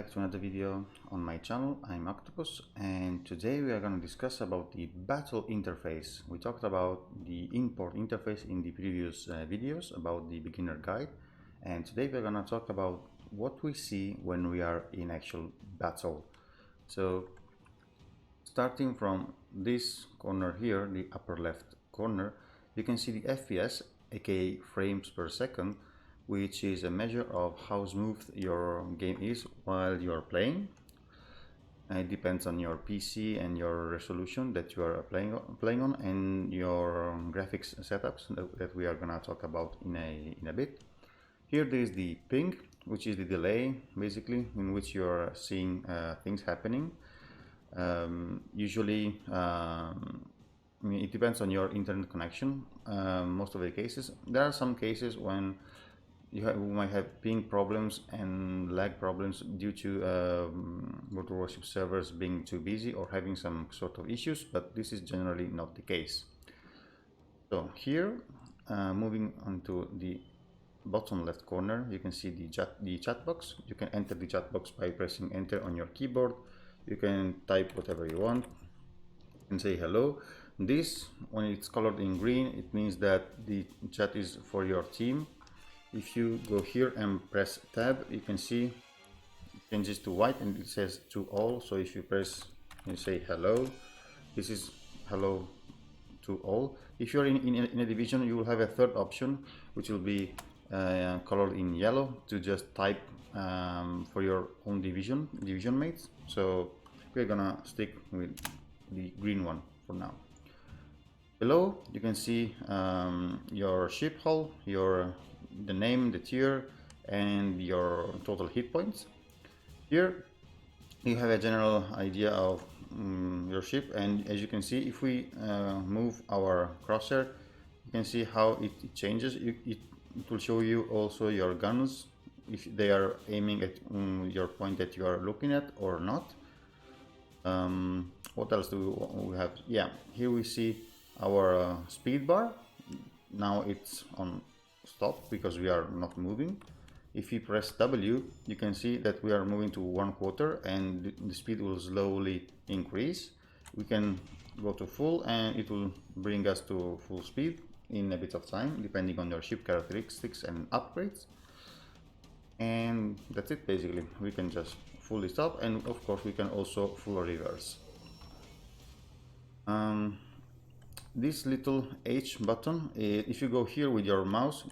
back to another video on my channel. I'm Octopus, and today we are going to discuss about the battle interface. We talked about the import interface in the previous videos about the beginner guide, and today we're going to talk about what we see when we are in actual battle. So starting from this corner here, the upper left corner, you can see the FPS, aka frames per second, which is a measure of how smooth your game is while you are playing. It depends on your PC and your resolution that you are playing on, and your graphics setups that we are gonna talk about in a bit. Here there is the ping, which is the delay basically in which you are seeing things happening. Usually I mean, it depends on your internet connection. Most of the cases, there are some cases when you might have ping problems and lag problems due to warship servers being too busy or having some sort of issues, but this is generally not the case. So here, moving on to the bottom left corner, you can see the chat box. You can enter the chat box by pressing enter on your keyboard. You can type whatever you want and say hello. This, when it's colored in green, it means that the chat is for your team. If you go here and press tab, you can see it changes to white and it says to all. So if you press and say hello, this is hello to all. If you're in a division, you will have a third option, which will be colored in yellow, to just type for your own division mates. So we're gonna stick with the green one for now. Below you can see your ship hull, the name, the tier, and your total hit points. Here you have a general idea of your ship, and as you can see, if we move our crosshair, you can see how it changes. It will show you also your guns, if they are aiming at your point that you are looking at or not. What else do we have? Yeah, here we see our speed bar. Now it's on stop because we are not moving. If you press W, you can see that we are moving to 1/4 and the speed will slowly increase. We can go to full and it will bring us to full speed in a bit of time, depending on your ship characteristics and upgrades. And that's it basically. We can just fully stop, and of course we can also full reverse. This little H button, if you go here with your mouse,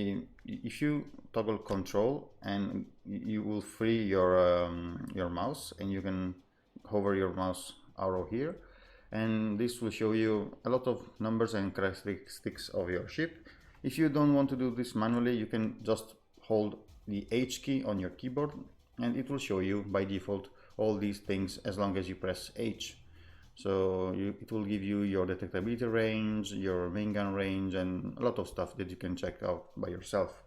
if you toggle control, and you will free your mouse, and you can hover your mouse arrow here, and this will show you a lot of numbers and characteristics of your ship. If you don't want to do this manually, you can just hold the H key on your keyboard and it will show you by default all these things as long as you press H. So it will give you your detectability range, your main gun range, and a lot of stuff that you can check out by yourself.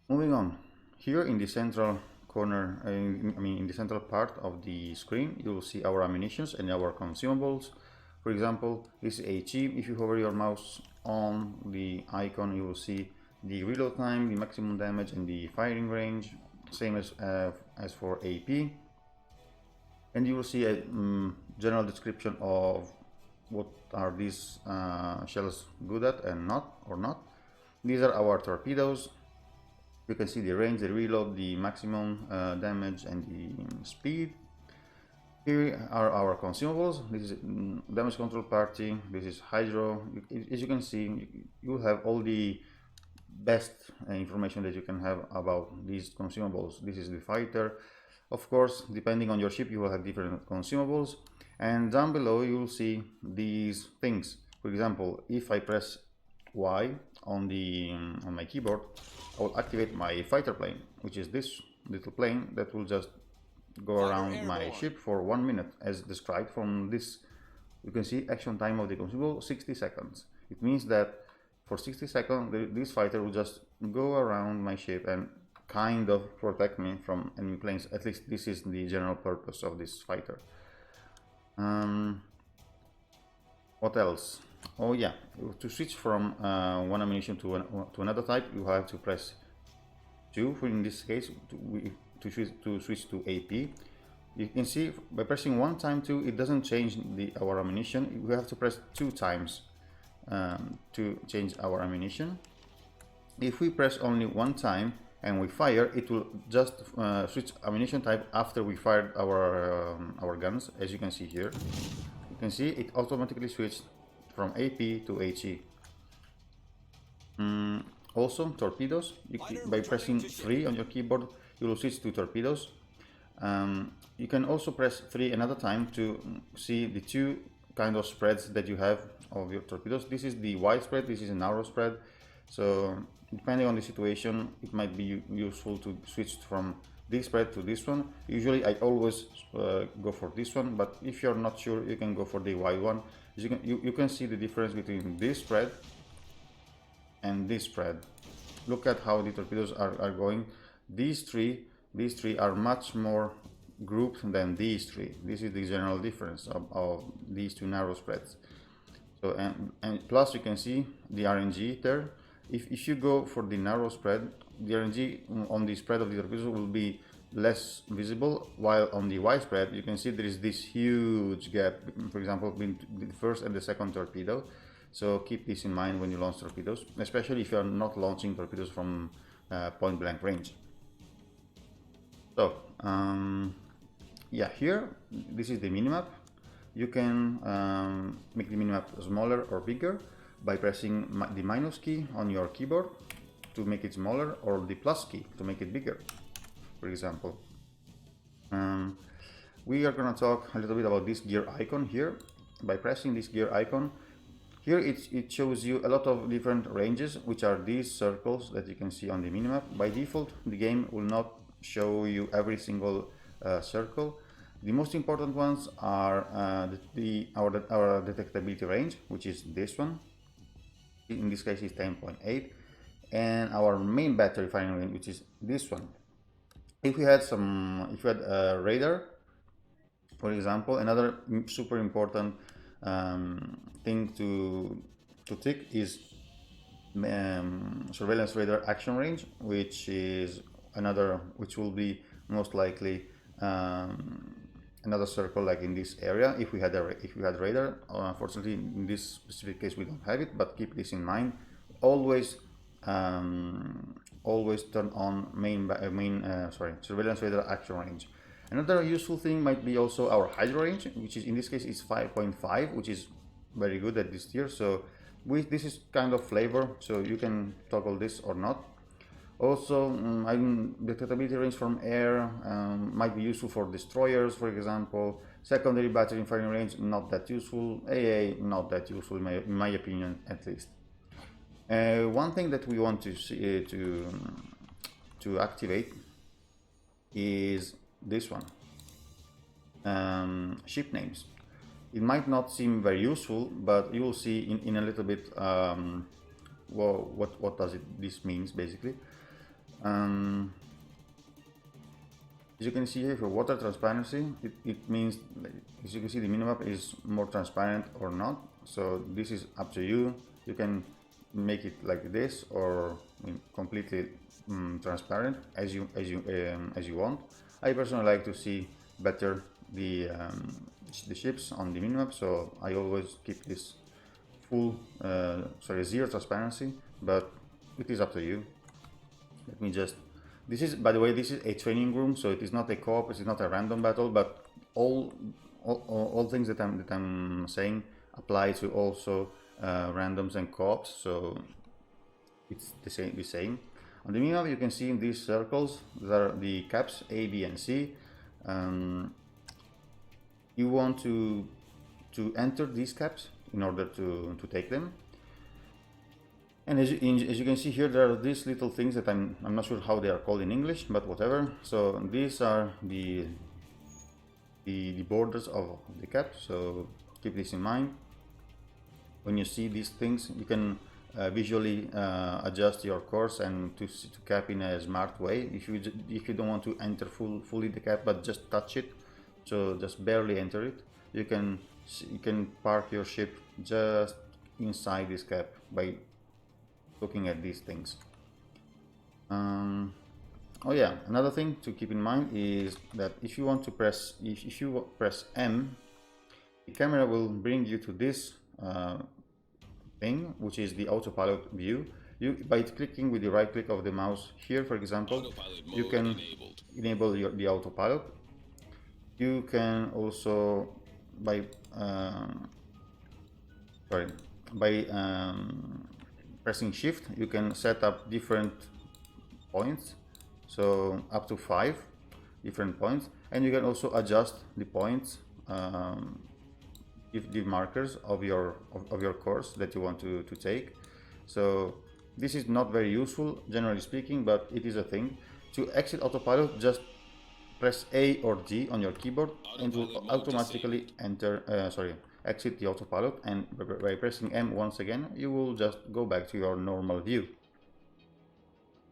Moving on, here in the central corner, in the central part of the screen, you will see our ammunitions and our consumables. For example, this is HE. If you hover your mouse on the icon, you will see the reload time, the maximum damage, and the firing range, same as for AP. And you will see a general description of what are these shells good at and not. These are our torpedoes. You can see the range, the reload, the maximum damage, and the speed. Here are our consumables. This is damage control party. This is hydro. As you can see, you will have all the best information that you can have about these consumables. This is the fighter. Of course, depending on your ship, you will have different consumables, and down below you will see these things. For example, if I press Y on my keyboard, I will activate my fighter plane, which is this little plane that will just go around my ship for 1 minute, as described from this. You can see action time of the consumable 60 seconds. It means that for 60 seconds this fighter will just go around my ship and kind of protect me from enemy planes. At least this is the general purpose of this fighter. What else? Oh yeah, to switch from one ammunition to another type, you have to press 2, for in this case to switch to AP. You can see by pressing 1 time 2, it doesn't change our ammunition. We have to press 2 times to change our ammunition. If we press only 1 time and we fire, it will just switch ammunition type after we fired our guns. As you can see here, you can see it automatically switched from AP to HE. Also, torpedoes. By pressing 3 on your keyboard, you will switch to torpedoes. You can also press 3 another time to see the 2 kind of spreads that you have of your torpedoes. This is the wide spread, this is a narrow spread. So depending on the situation, it might be useful to switch from this spread to this one. Usually I always go for this one, but if you're not sure, you can go for the wide one. You can see the difference between this spread and this spread. Look at how the torpedoes are going. These three are much more grouped than these 3. This is the general difference of these 2 narrow spreads. So and plus you can see the RNG there. If you go for the narrow spread, the RNG on the spread of the torpedoes will be less visible, while on the wide spread you can see there is this huge gap, for example, between the first and the second torpedo. So keep this in mind when you launch torpedoes, especially if you are not launching torpedoes from point blank range. So yeah, here this is the minimap. You can make the minimap smaller or bigger by pressing the minus key on your keyboard to make it smaller, or the plus key to make it bigger, for example. We are going to talk a little bit about this gear icon here. By pressing this gear icon, here it shows you a lot of different ranges, which are these circles that you can see on the minimap. By default, the game will not show you every single circle. The most important ones are our detectability range, which is this one. In this case, it's 10.8, and our main battery firing range, which is this one. If we had a radar, for example, another super important thing to tick is surveillance radar action range, which will be most likely another circle like in this area if we had radar. Unfortunately, in this specific case we don't have it, but keep this in mind. Always turn on surveillance radar action range. Another useful thing might be also our hydro range, which is in this case is 5.5, which is very good at this tier. So this is kind of flavor, so you can toggle this or not. Also, detectability range from air might be useful for destroyers, for example. Secondary battery firing range, not that useful. AA, not that useful in my opinion, at least. One thing that we want to see, to activate is this one, ship names. It might not seem very useful, but you will see in a little bit what this means basically. As you can see here, for water transparency, it means, as you can see, the minimap is more transparent or not. So this is up to you. You can make it like this, or completely transparent as you want. I personally like to see better the ships on the minimap, so I always keep this zero transparency, but it is up to you. Let me just, by the way, this is a training room, so it is not a co-op, it is not a random battle, but all things that I'm saying apply to also randoms and co-ops, so it's the same. On the minimap you can see in these circles, there are the caps A, B and C. You want to enter these caps in order to take them. And as you can see here, there are these little things that I'm not sure how they are called in English, but whatever. So these are the borders of the cap, so keep this in mind. When you see these things, you can visually adjust your course and to cap in a smart way. If you don't want to enter fully the cap, but just touch it, so just barely enter it, you can park your ship just inside this cap by looking at these things. Oh yeah, another thing to keep in mind is that if you want to press, if you press M, the camera will bring you to this thing, which is the autopilot view. By clicking with the right click of the mouse here, for example, you can enable the autopilot. You can also, by pressing shift, you can set up different points, so up to 5 different points, and you can also adjust the points, the markers of your course that you want to take. So this is not very useful, generally speaking, but it is a thing. To exit autopilot, just press A or G on your keyboard and it will automatically exit the autopilot, and by pressing M once again, you will just go back to your normal view.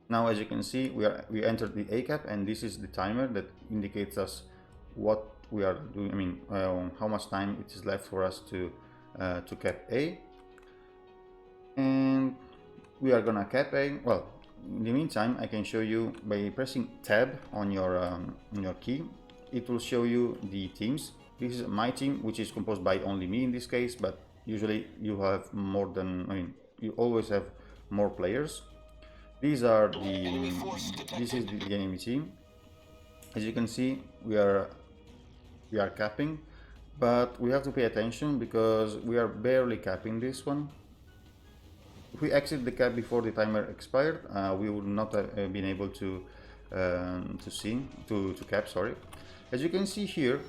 Now, as you can see, we entered the A cap, and this is the timer that indicates us what we are doing. I mean, how much time it is left for us to cap A, and we are gonna cap A. Well, in the meantime, I can show you by pressing Tab on your key. It will show you the teams. This is my team, which is composed by only me in this case, but usually you have more than, I mean, you always have more players. This is the enemy team. As you can see, we are capping, but we have to pay attention because we are barely capping this one. If we exit the cap before the timer expired, we would not have been able to cap. Sorry. As you can see here,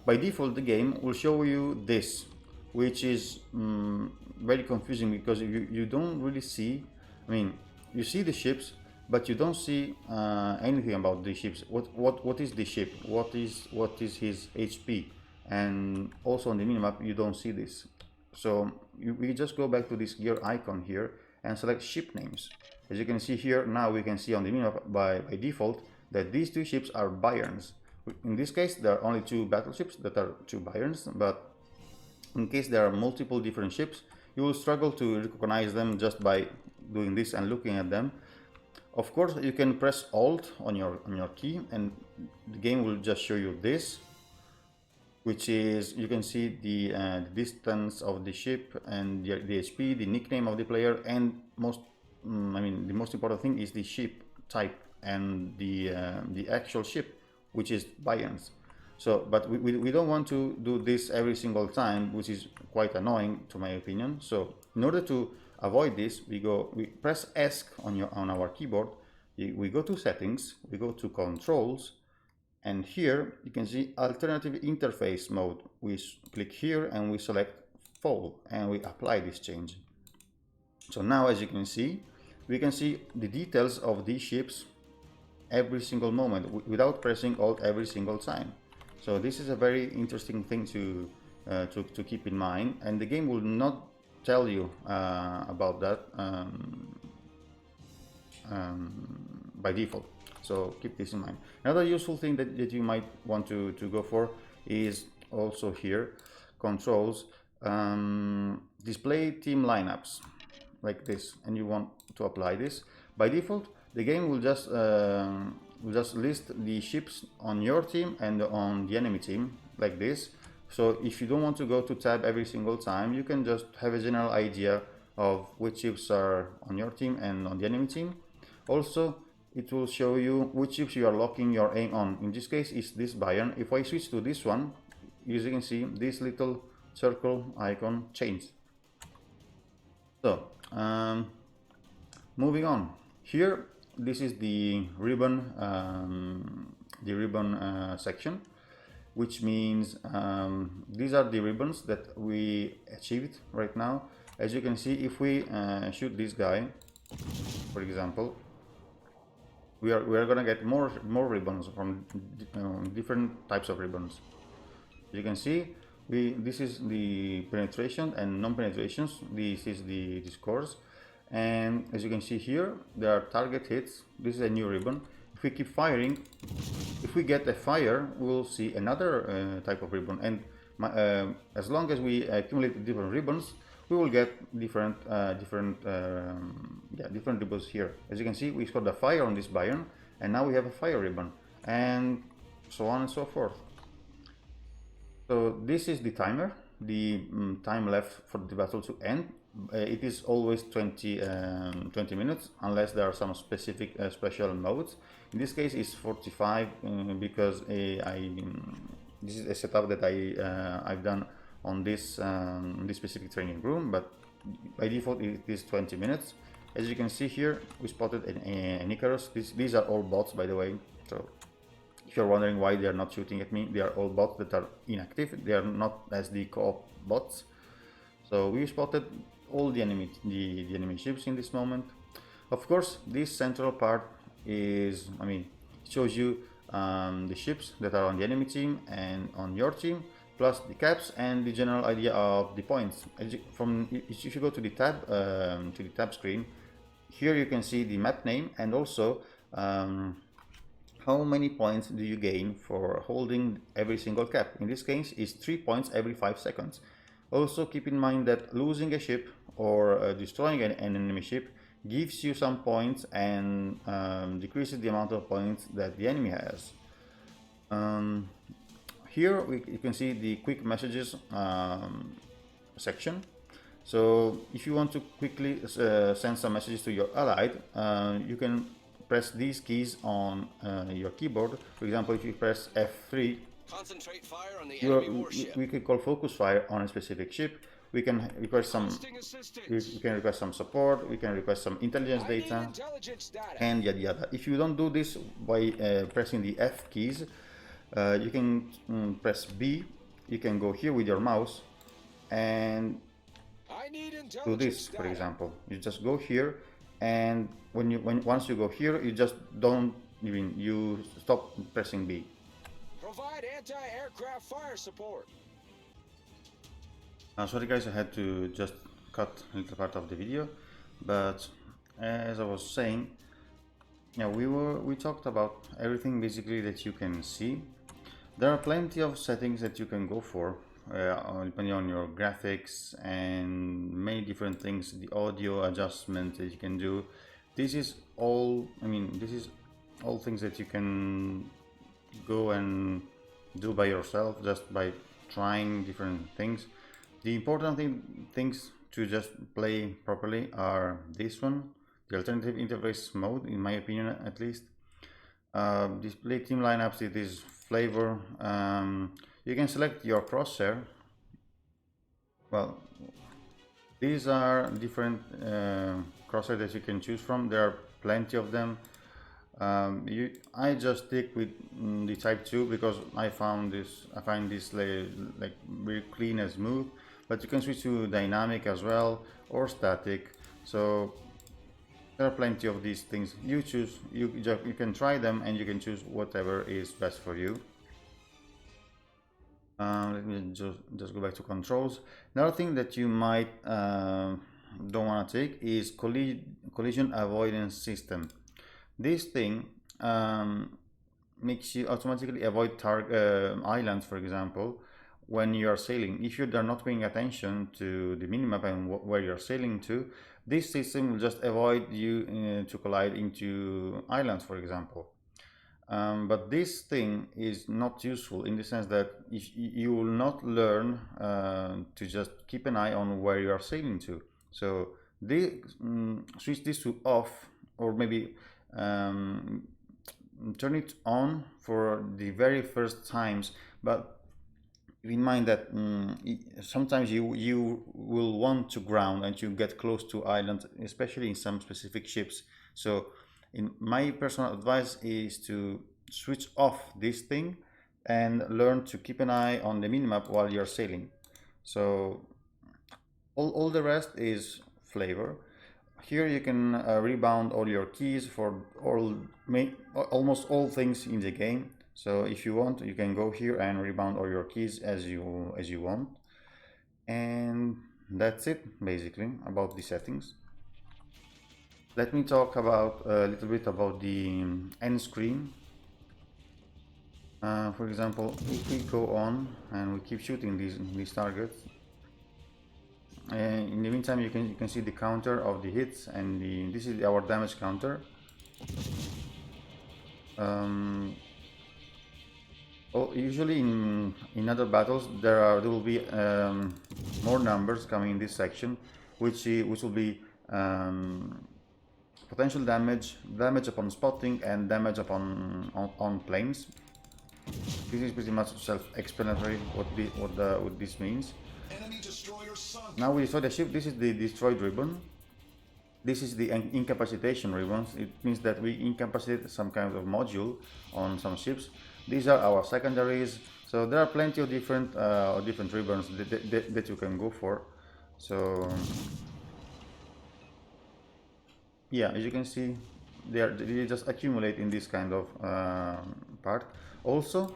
by default the game will show you this, which is very confusing because you don't really see. I mean, you see the ships, but you don't see anything about the ships. What is the ship? What is his HP? And also on the minimap you don't see this. So we just go back to this gear icon here and select ship names. As you can see here, now we can see on the minimap by default that these two ships are Bayerns. In this case, there are only 2 battleships that are 2 Bayerns, but in case there are multiple different ships, you will struggle to recognize them just by doing this and looking at them. Of course, you can press Alt on your key, and the game will just show you this, which is, you can see the distance of the ship and the HP, the nickname of the player, and the most important thing is the ship type and the actual ship, which is Bayerns. So, but we don't want to do this every single time, which is quite annoying to my opinion. So in order to avoid this, we press ESC on our keyboard, we go to settings, we go to controls, and here you can see alternative interface mode. We click here and we select fall, and we apply this change. So now, as you can see, we can see the details of these ships every single moment without pressing Alt every single time. So this is a very interesting thing to keep in mind, and the game will not tell you about that by default. So keep this in mind. Another useful thing that you might want to go for is also here, controls, display team lineups like this, and you want to apply this. By default, the game will just list the ships on your team and on the enemy team like this. So if you don't want to go to tab every single time, you can just have a general idea of which ships are on your team and on the enemy team. Also, it will show you which ships you are locking your aim on. In this case, it's this Bayern. If I switch to this one, as you can see, this little circle icon changed. So, moving on. Here, this is the ribbon section, which means these are the ribbons that we achieved right now. As you can see, if we shoot this guy, for example, we are gonna get more ribbons from different types of ribbons. As you can see, this is the penetration and non-penetrations. This is the scores, and as you can see here, there are target hits. This is a new ribbon. If we keep firing, if we get a fire, we'll see another type of ribbon, and as long as we accumulate different ribbons, we will get different ribbons here. As you can see, we scored a fire on this Bayern, and now we have a fire ribbon, and so on and so forth. So this is the timer, the time left for the battle to end. It is always 20 minutes, unless there are some specific special modes. In this case it's 45 because this is a setup that I've done on this specific training room, but by default it is 20 minutes. As you can see here, we spotted an Icarus. These are all bots, by the way, so if you're wondering why they are not shooting at me, they are all bots that are inactive. They are not SD co-op bots. So we spotted all the enemy ships in this moment. Of course, this central part is, shows you the ships that are on the enemy team and on your team, plus the caps and the general idea of the points. If you go to the tab screen, here you can see the map name and also how many points do you gain for holding every single cap. In this case, it's 3 points every 5 seconds. Also keep in mind that losing a ship or destroying an enemy ship gives you some points and decreases the amount of points that the enemy has. Here you can see the quick messages section. So if you want to quickly send some messages to your allied, you can press these keys on your keyboard. For example, if you press F3, concentrate fire on the enemy warship. We can call focus fire on a specific ship. We can request some support, we can request some intelligence data, and yada yada. If you don't do this by pressing the F keys, you can press B. You can go here with your mouse and do this. For example, you just go here, and once you go here, you just don't even, you stop pressing B. Provide anti-aircraft fire support. Sorry guys, I had to just cut a little part of the video, but as I was saying, yeah, we talked about everything basically that you can see. There are plenty of settings that you can go for depending on your graphics and many different things, the audio adjustment that you can do. This is all, this is all things that you can go and do by yourself, just by trying different things. The important things to just play properly are this one, the alternative interface mode, in my opinion at least. Display team lineups, it is flavor. You can select your crosshair. Well, these are different crosshair that you can choose from. There are plenty of them. I just stick with the Type 2 because I find this like very clean and smooth. But you can switch to dynamic as well or static. So there are plenty of these things. You choose. You can try them and you can choose whatever is best for you. Let me just go back to controls. Another thing that you might don't want to take is collision avoidance system. This thing makes you automatically avoid islands, for example, when you are sailing. If you are not paying attention to the minimap and where you are sailing to, this system will just avoid you to collide into islands, for example. But this thing is not useful in the sense that if you will not learn to just keep an eye on where you are sailing to. So switch this to off, or maybe turn it on for the very first times, but keep in mind that sometimes you will want to ground and you get close to islands, especially in some specific ships. So in my personal advice is to switch off this thing and learn to keep an eye on the minimap while you're sailing. So all the rest is flavor. Here you can rebound all your keys for almost all things in the game. So if you want, you can go here and rebound all your keys as you want. And that's it basically about the settings. Let me talk about a little bit about the end screen. For example, if we go on and we keep shooting these targets, in the meantime you can see the counter of the hits, and this is our damage counter. Usually in other battles there will be more numbers coming in this section, which will be potential damage, damage upon spotting, and damage on planes. This is pretty much self-explanatory what this means. Now we destroy the ship. This is the destroyed ribbon. This is the incapacitation ribbons. It means that we incapacitate some kind of module on some ships. These are our secondaries. So there are plenty of different ribbons that you can go for. So yeah, as you can see, they just accumulate in this kind of part. Also,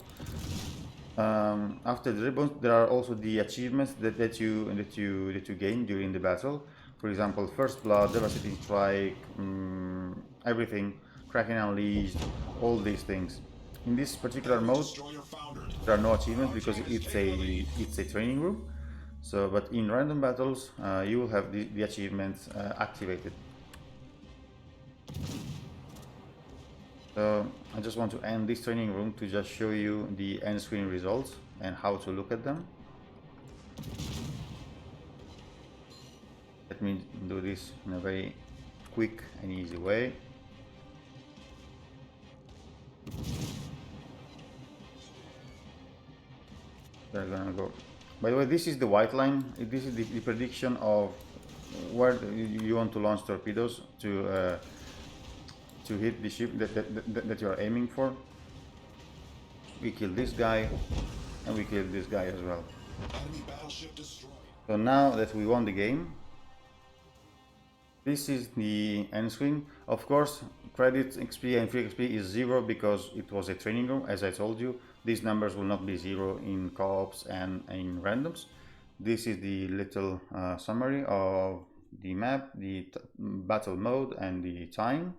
after the ribbons, there are also the achievements that you gain during the battle. For example, First Blood, Devastating Strike, everything, Kraken Unleashed, all these things. In this particular mode, there are no achievements because it's a training room. So, but in random battles, you will have the achievements activated. So I just want to end this training room to just show you the end screen results and how to look at them. Let me do this in a very quick and easy way. They're gonna go. By the way, this is the white line. This is the prediction of where you want to launch torpedoes to hit the ship that you are aiming for. We kill this guy, and we kill this guy as well. So now that we won the game, this is the end screen. Of course, credit XP and free XP is 0 because it was a training room. As I told you, these numbers will not be 0 in co-ops and in randoms. This is the little summary of the map, the battle mode, and the time.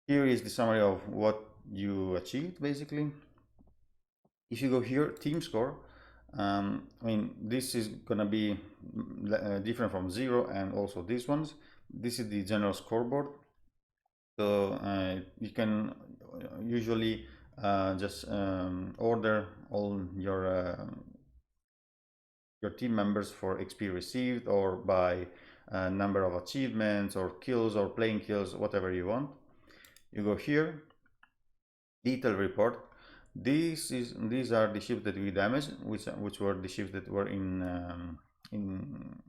Here is the summary of what you achieved, basically. If you go here, team score, I mean, this is gonna be different from 0 and also these ones. This is the general scoreboard. So you can usually just order all your team members for XP received, or by number of achievements or kills or playing kills, whatever you want. You go here, detail report. These are the ships that we damaged, which were the ships that were in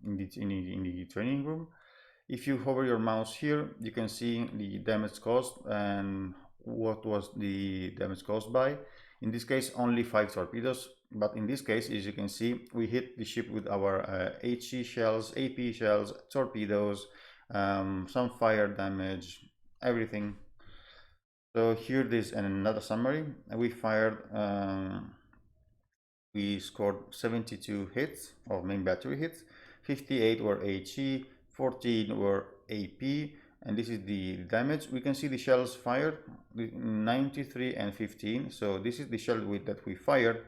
the training room. If you hover your mouse here, you can see the damage caused and what was the damage caused by. In this case, only 5 torpedoes, but in this case, as you can see, we hit the ship with our HE shells, AP shells, torpedoes, some fire damage, everything. So here there's another summary. We fired, we scored 72 hits of main battery hits, 58 were HE, 14 were AP, and this is the damage. We can see the shells fired, 93 and 15. So this is the shell that we fired.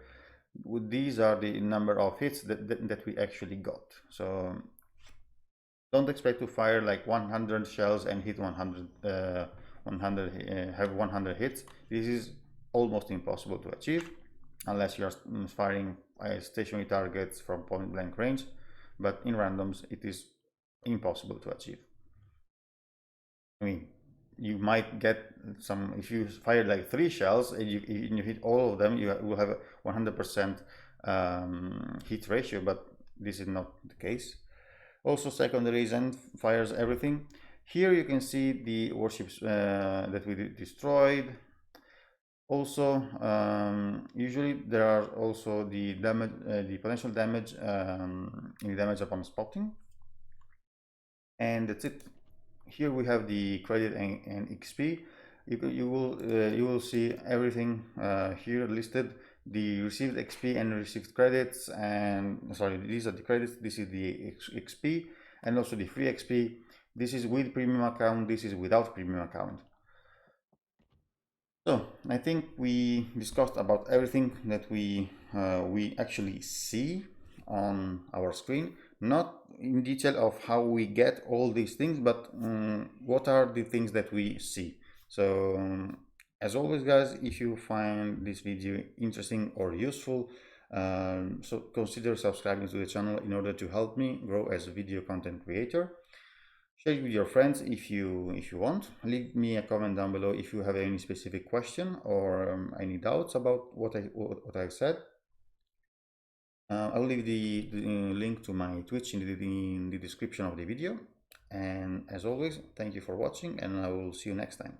These are the number of hits that we actually got. So don't expect to fire like 100 shells and hit 100. Have 100 hits. This is almost impossible to achieve unless you are firing stationary targets from point blank range, but in randoms it is impossible to achieve. I mean, you might get some, if you fire like 3 shells and you hit all of them, you will have a 100% hit ratio, but this is not the case. Also, secondaries and fires everything. Here you can see the warships that we destroyed. Also, usually there are also the damage, the potential damage, in damage upon spotting, and that's it. Here we have the credit and XP. You will see everything here listed. The received XP and received credits, and sorry, these are the credits. This is the XP, and also the free XP. This is with premium account, this is without premium account. So I think we discussed about everything that we actually see on our screen. Not in detail of how we get all these things, but what are the things that we see. So as always, guys, if you find this video interesting or useful, so consider subscribing to the channel in order to help me grow as a video content creator. Share it with your friends if you want. Leave me a comment down below if you have any specific question or any doubts about what I've said. I'll leave the link to my Twitch in the description of the video. And as always, thank you for watching, and I will see you next time.